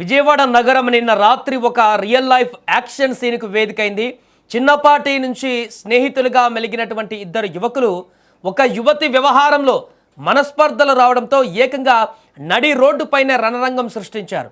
విజయవాడ నగరం నిన్న రాత్రి ఒక రియల్ లైఫ్ యాక్షన్ సీన్కు వేదికైంది. చిన్నపాటి నుంచి స్నేహితులుగా మెలిగినటువంటి ఇద్దరు యువకులు ఒక యువతి వ్యవహారంలో మనస్పర్ధలు రావడంతో ఏకంగా నడి రోడ్డుపైనే రణరంగం సృష్టించారు.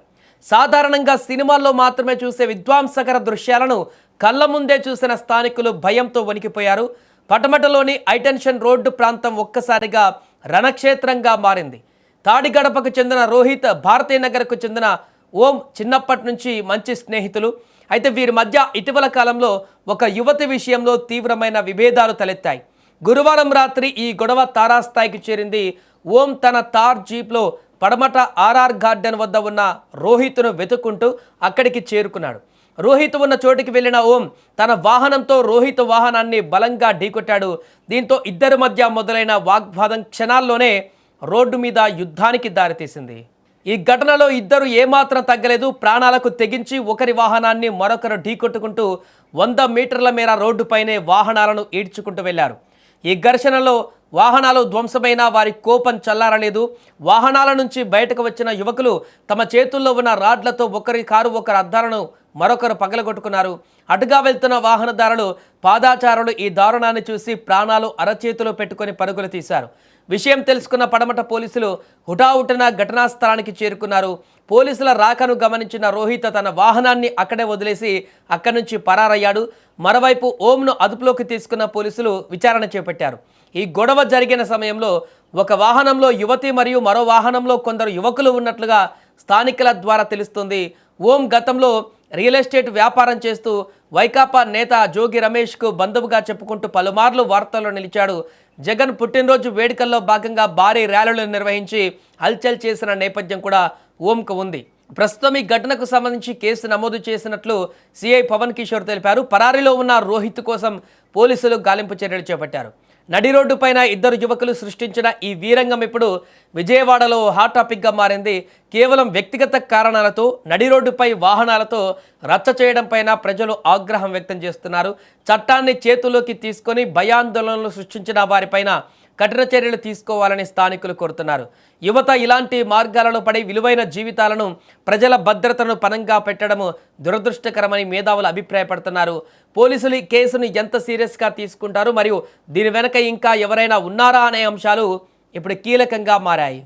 సాధారణంగా సినిమాల్లో మాత్రమే చూసే విధ్వంసకర దృశ్యాలను కళ్ళ ముందే చూసిన స్థానికులు భయంతో వణికిపోయారు. పటమటలోని హైటెన్షన్ రోడ్డు ప్రాంతం ఒక్కసారిగా రణక్షేత్రంగా మారింది. తాడిగడపకు చెందిన రోహిత్, భారతీనగర్కు చెందిన ఓం చిన్నప్పటి నుంచి మంచి స్నేహితులు. అయితే వీరి మధ్య ఇటీవల కాలంలో ఒక యువతి విషయంలో తీవ్రమైన విభేదాలు తలెత్తాయి. గురువారం రాత్రి ఈ గొడవ తారాస్థాయికి చేరింది. ఓం తన తార్ జీప్లో పడమట ఆర్ఆర్ గార్డెన్ వద్ద ఉన్న రోహిత్ను వెతుక్కుంటూ అక్కడికి చేరుకున్నాడు. రోహిత్ ఉన్న చోటికి వెళ్ళిన ఓం తన వాహనంతో రోహిత్ వాహనాన్ని బలంగా ఢీకొట్టాడు. దీంతో ఇద్దరి మధ్య మొదలైన వాగ్వాదం క్షణాల్లోనే రోడ్డు మీద యుద్ధానికి దారితీసింది. ఈ ఘటనలో ఇద్దరు ఏమాత్రం తగ్గలేదు. ప్రాణాలకు తెగించి ఒకరి వాహనాన్ని మరొకరు ఢీకొట్టుకుంటూ 100 మీటర్ల మేర రోడ్డుపైనే వాహనాలను ఈడ్చుకుంటూ వెళ్లారు. ఈ ఘర్షణలో వాహనాలు ధ్వంసమైన వారి కోపం చల్లారలేదు. వాహనాల నుంచి బయటకు వచ్చిన యువకులు తమ చేతుల్లో ఉన్న రాడ్లతో ఒకరి కారు ఒకరి అద్దాలను మరొకరు పగలగొట్టుకున్నారు. అటుగా వెళ్తున్న వాహనదారులు, పాదాచారులు ఈ దారుణాన్ని చూసి ప్రాణాలు అరచేతిలో పెట్టుకొని పరుగులు తీశారు. విషయం తెలుసుకున్న పడమట పోలీసులు హుటాహుటిన ఘటనా స్థలానికి చేరుకున్నారు. పోలీసుల రాకను గమనించిన రోహిత్ తన వాహనాన్ని అక్కడే వదిలేసి అక్కడి నుంచి పరారయ్యాడు. మరోవైపు ఓంను అదుపులోకి తీసుకున్న పోలీసులు విచారణ చేపట్టారు. ఈ గొడవ జరిగిన సమయంలో ఒక వాహనంలో యువతి మరియు మరో వాహనంలో కొందరు యువకులు ఉన్నట్లుగా స్థానికుల ద్వారా తెలుస్తుంది. ఓం గతంలో రియల్ ఎస్టేట్ వ్యాపారం చేస్తూ వైకాపా నేత జోగి రమేష్కు బంధువుగా చెప్పుకుంటూ పలుమార్లు వార్తల్లో నిలిచాడు. జగన్ పుట్టినరోజు వేడుకల్లో భాగంగా భారీ ర్యాలీలను నిర్వహించి హల్చల్ చేసిన నేపథ్యం కూడా ఓంకు ఉంది. ప్రస్తుతం ఈ ఘటనకు సంబంధించి కేసు నమోదు చేసినట్లు సిఐ పవన్ కిషోర్ తెలిపారు. పరారీలో ఉన్న రోహిత్ కోసం పోలీసులు గాలింపు చర్యలు చేపట్టారు. నడి రోడ్డు పైన ఇద్దరు యువకులు సృష్టించిన ఈ వీరంగం ఇప్పుడు విజయవాడలో హాట్ టాపిక్గా మారింది. కేవలం వ్యక్తిగత కారణాలతో నడి రోడ్డుపై వాహనాలతో రచ్చ చేయడం పైన ప్రజలు ఆగ్రహం వ్యక్తం చేస్తున్నారు. చట్టాన్ని చేతుల్లోకి తీసుకొని భయాందోళనలు సృష్టించిన వారిపైన కఠిన చర్యలు తీసుకోవాలని స్థానికులు కోరుతున్నారు. యువత ఇలాంటి మార్గాలలో పడి విలువైన జీవితాలను, ప్రజల భద్రతను పణంగా పెట్టడం దురదృష్టకరమని మేధావులు అభిప్రాయపడుతున్నారు. పోలీసులు ఈ కేసును ఎంత సీరియస్గా తీసుకుంటారు మరియు దీని వెనక ఇంకా ఎవరైనా ఉన్నారా అనే అంశాలు ఇప్పుడు కీలకంగా మారాయి.